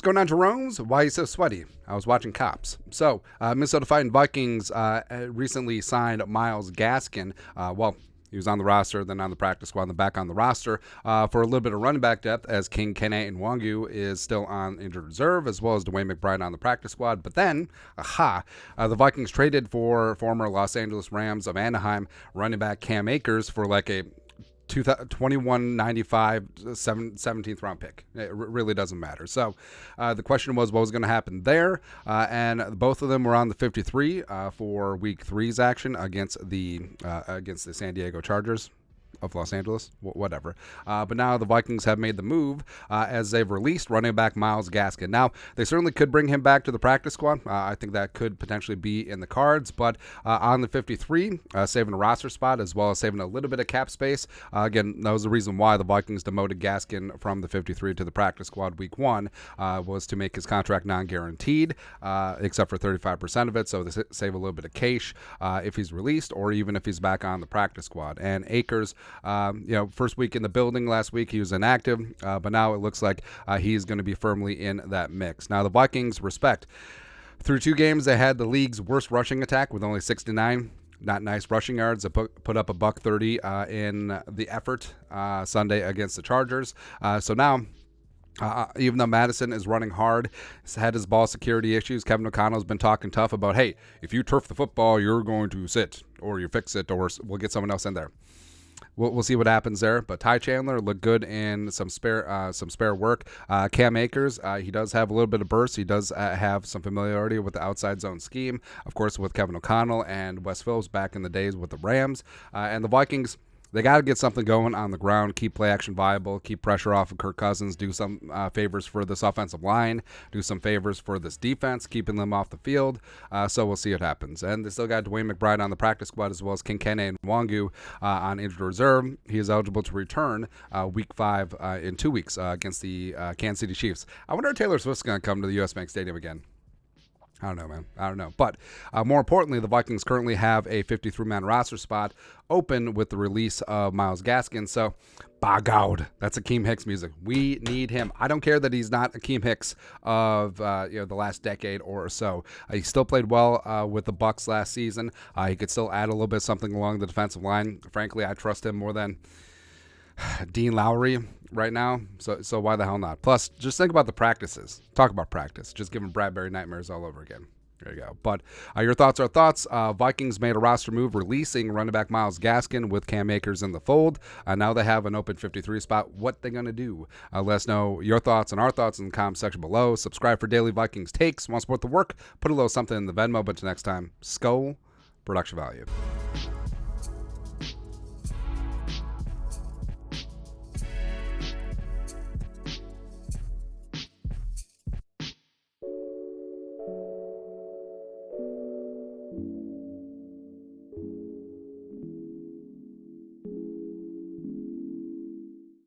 going on, Jerome's? Why are you so sweaty? I was watching Cops. So, Minnesota Vikings recently signed Myles Gaskin. He was on the roster, then on the practice squad, and then back on the roster for a little bit of running back depth, as King Kene Nwangu is still on injured reserve, as well as Dwayne McBride on the practice squad. But then, the Vikings traded for former Los Angeles Rams of Anaheim running back Cam Akers for like a 21.95 17th round pick. It really doesn't matter. So the question was what was going to happen there, and both of them were on the 53 for Week 3's action against the San Diego Chargers of Los Angeles, whatever. But now the Vikings have made the move as they've released running back Myles Gaskin. Now, they certainly could bring him back to the practice squad. I think that could potentially be in the cards. But on the 53, saving a roster spot as well as saving a little bit of cap space. Again, that was the reason why the Vikings demoted Gaskin from the 53 to the practice squad Week 1, was to make his contract non-guaranteed, except for 35% of it. So they save a little bit of cash if he's released or even if he's back on the practice squad. And Akers, first week in the building last week, he was inactive, but now it looks like he's going to be firmly in that mix. Now, the Vikings respect. Through 2 games, they had the league's worst rushing attack with only 69. Not nice rushing yards. They put up a $130 in the effort Sunday against the Chargers. So now, even though Madison is running hard, he's had his ball security issues, Kevin O'Connell's been talking tough about, hey, if you turf the football, you're going to sit, or you fix it, or we'll get someone else in there. We'll see what happens there, but Ty Chandler looked good in some spare work. Cam Akers, he does have a little bit of burst. He does have some familiarity with the outside zone scheme, of course, with Kevin O'Connell and Wes Phillips back in the days with the Rams. And the Vikings, they got to get something going on the ground, keep play action viable, keep pressure off of Kirk Cousins, do some favors for this offensive line, do some favors for this defense, keeping them off the field. So we'll see what happens. And they still got Dwayne McBride on the practice squad as well as King Kene Nwangu on injured reserve. He is eligible to return Week 5 in 2 weeks against the Kansas City Chiefs. I wonder if Taylor Swift's going to come to the U.S. Bank Stadium again. I don't know, man. I don't know. But more importantly, the Vikings currently have a 53-man roster spot open with the release of Myles Gaskin. So, by God, that's Akeem Hicks music. We need him. I don't care that he's not Akeem Hicks of the last decade or so. He still played well with the Bucs last season. He could still add a little bit of something along the defensive line. Frankly, I trust him more than Dean Lowry right now, so why the hell not? Plus, just think about the practices. Talk about practice. Just give him Bradbury nightmares all over again. There you go. But your thoughts are thoughts. Vikings made a roster move, releasing running back Myles Gaskin with Cam Akers in the fold. Now they have an open 53 spot. What they going to do? Let us know your thoughts and our thoughts in the comment section below. Subscribe for daily Vikings takes. Want to support the work? Put a little something in the Venmo. But until next time, Skull Production Value.